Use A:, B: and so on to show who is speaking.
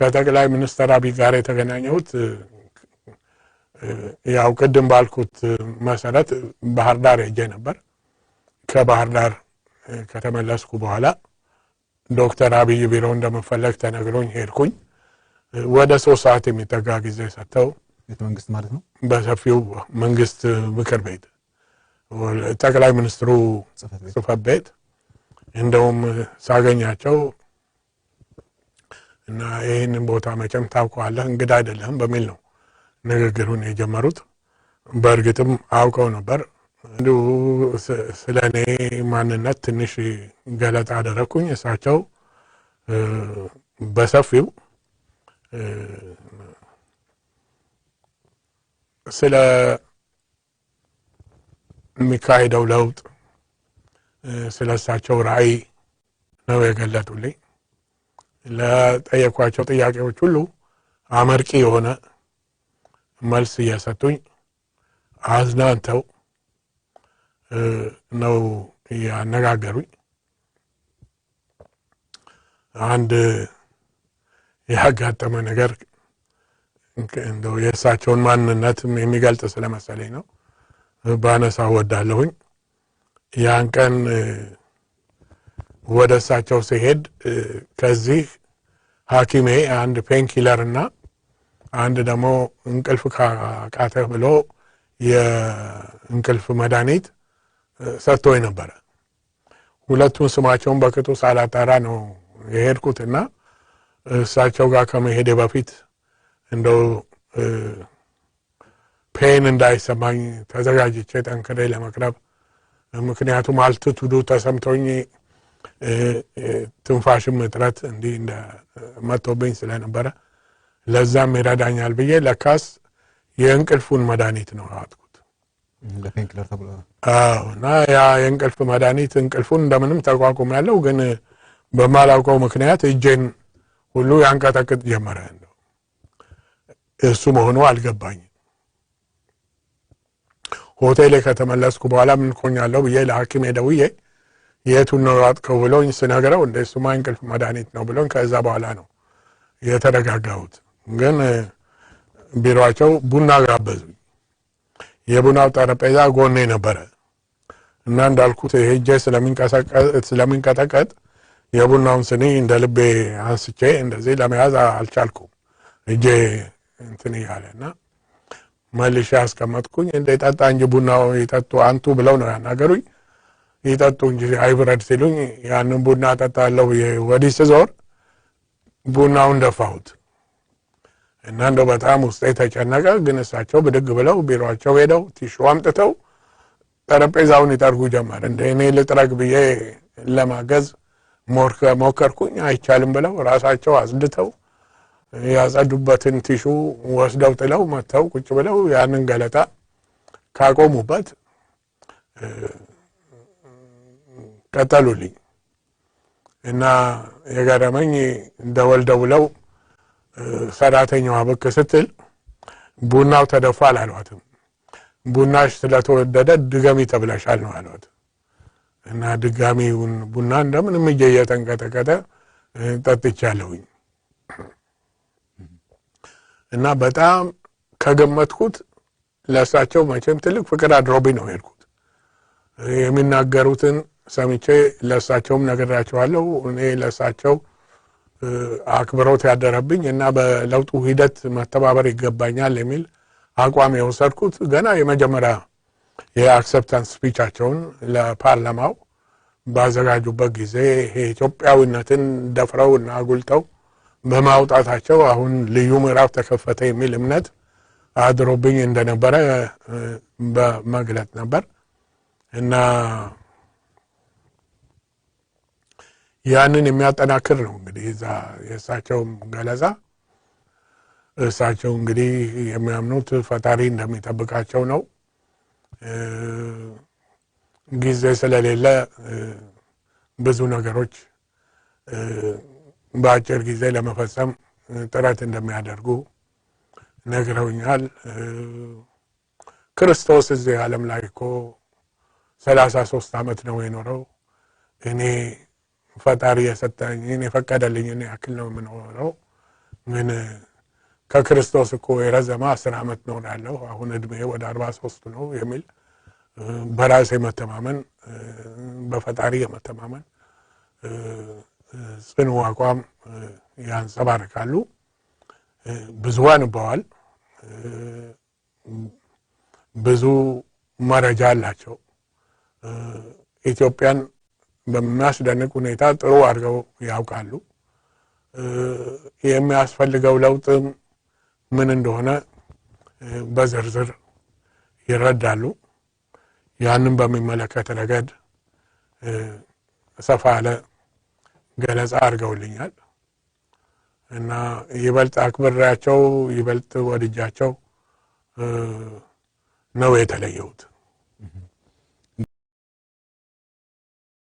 A: ከጠቅላይ ሚኒስትር አብይ ጋር የተገናኘሁት ያው ቅድም ባልኩት መሰረት ባህር ዳር ሄጄ ነበር። ከባህር ዳር ከተመለስኩ በኋላ ዶክተር አብይ ቢሮ እንደምፈለግ ተነግሮኝ ሄድኩኝ። ወደ 3 ሰዓት የሚጠጋ ጊዜ ሰጥተው
B: ቤተ መንግስት ማለት ነው
A: በሰፊው መንግስት ምክር ቤት ጠቅላይ ሚኒስትሩ ጽሕፈት ቤት እንደውም ሳገኛቸው እና ይሄንን ቦታ መቼም ታውቀዋለህ እንግዳ አይደለም በሚል ነው ንግግሩን የጀመሩት። በእርግጥም አውቀው ነበር። እንዲሁ ስለኔ ማንነት ትንሽ ገለጻ አደረኩኝ። እሳቸው በሰፊው ስለ የሚካሄደው ለውጥ ስለ እሳቸው ራዕይ ነው የገለጡልኝ። ለጠየኳቸው ጥያቄዎች ሁሉ አመርቂ የሆነ መልስ እየሰጡኝ አዝናንተው ነው ያነጋገሩኝ። አንድ ያጋጠመ ነገር እንደው የእሳቸውን ማንነት የሚገልጽ ስለመሰለኝ ነው ባነሳ ወዳለሁኝ። ያን ቀን ወደ እሳቸው ሲሄድ ከዚህ ሐኪሜ አንድ ፔንኪለር እና አንድ ደግሞ እንቅልፍ ካቃተህ ብሎ የእንቅልፍ መድኃኒት ሰጥቶኝ ነበረ። ሁለቱን ስማቸውን በቅጡ ሳላጣራ ነው የሄድኩትና እሳቸው ጋር ከመሄዴ በፊት እንደው ፔን እንዳይሰማኝ ተዘጋጅቼ ጠንክሬ ለመቅረብ ምክንያቱም አልቲቱዱ ተሰምቶኝ ትንፋሽም እጥረት እንዲህ እንደ መጥቶብኝ ስለነበረ ለዛም ይረዳኛል ብዬ ለካስ የእንቅልፉን መድኃኒት ነው ያዋጥኩት።
B: ለፔንኪለር ተብሎ
A: እና ያ የእንቅልፍ መድኃኒት እንቅልፉን እንደምንም ተቋቁም ያለው ግን በማላውቀው ምክንያት እጄን ሁሉ ያንቀጠቅጥ ጀመረ። እንደው እሱ መሆኑ አልገባኝም። ሆቴሌ ከተመለስኩ በኋላ ምን ሆኛለሁ ብዬ ለሐኪም ደውዬ የቱን ነው ያዋጥከው ብሎኝ ስነግረው እንደሱማ እንቅልፍ መድኃኒት ነው ብሎኝ ከዛ በኋላ ነው የተረጋጋሁት። ግን ቢሮአቸው ቡና ጋበዙኝ። የቡናው ጠረጴዛ ጎኔ ነበረ እና እንዳልኩት ሄጄ ስለሚንቀጠቀጥ የቡናውን ስኒ እንደ ልቤ አንስቼ እንደዚህ ለመያዝ አልቻልኩም። እጄ እንትን እያለና መልሼ አስቀመጥኩኝ። እንደ ጠጣ እንጂ ቡናው ይጠጡ አንቱ ብለው ነው ያናገሩኝ። ይጠጡ እንጂ አይብረድ ሲሉኝ ያንን ቡና ጠጣለሁ ወዲህ ስዞር ቡናውን ደፋሁት እና እንደው በጣም ውስጤ ተጨነቀ። ግን እሳቸው ብድግ ብለው ቢሮአቸው ሄደው ቲሹ አምጥተው ጠረጴዛውን ይጠርጉ ጀመር። እንደ እኔ ልጥረግ ብዬ ለማገዝ ሞከርኩኝ። አይቻልም ብለው ራሳቸው አጽድተው ያጸዱበትን ቲሹ ወስደው ጥለው መጥተው ቁጭ ብለው ያንን ገለጣ ካቆሙበት ቀጠሉልኝ እና የገረመኝ ደውለው ሰራተኛዋ ብቅ ስትል ቡናው ተደፋ አላሏትም። ቡናሽ ስለተወደደ ድገሚ ተብለሻል ነው አሏት። እና ድጋሚውን ቡና እንደምንም እየተንቀጠቀጠ ጠጥቻለሁኝ እና በጣም ከገመትኩት ለእሳቸው መቼም ትልቅ ፍቅር አድሮብኝ ነው የሄድኩት። የሚናገሩትን ሰምቼ ለእሳቸውም ነግራቸዋለሁ። እኔ ለእሳቸው አክብሮት ያደረብኝ እና በለውጡ ሂደት መተባበር ይገባኛል የሚል አቋም የወሰድኩት ገና የመጀመሪያ የአክሰፕታንስ ስፒቻቸውን ለፓርላማው ባዘጋጁበት ጊዜ ኢትዮጵያዊነትን ደፍረው እና አጉልተው በማውጣታቸው አሁን ልዩ ምዕራፍ ተከፈተ የሚል እምነት አድሮብኝ እንደነበረ በመግለጥ ነበር እና ያንን የሚያጠናክር ነው እንግዲህ የእሳቸው ገለጻ። እሳቸው እንግዲህ የሚያምኑት ፈጣሪ እንደሚጠብቃቸው ነው። ጊዜ ስለሌለ ብዙ ነገሮች በአጭር ጊዜ ለመፈጸም ጥረት እንደሚያደርጉ ነግረውኛል። ክርስቶስ እዚህ ዓለም ላይ እኮ 33 ዓመት ነው የኖረው። እኔ ፈጣሪ የሰጠኝን የፈቀደልኝን ያክል ነው የምኖረው። ምን ከክርስቶስ እኮ የረዘመ 10 ዓመት ነው ያለው አሁን እድሜ ወደ 43 ነው የሚል በራሴ መተማመን በፈጣሪ መተማመን ጽኑ አቋም ያንጸባርቃሉ። ብዙዋን በዋል ብዙ መረጃ አላቸው። ኢትዮጵያን በሚያስደንቅ ሁኔታ ጥሩ አድርገው ያውቃሉ። የሚያስፈልገው ለውጥም ምን እንደሆነ በዝርዝር ይረዳሉ። ያንን በሚመለከት ረገድ ሰፋ ያለ ገለጻ አድርገውልኛል እና ይበልጥ አክብሬያቸው ይበልጥ ወድጃቸው ነው የተለየሁት።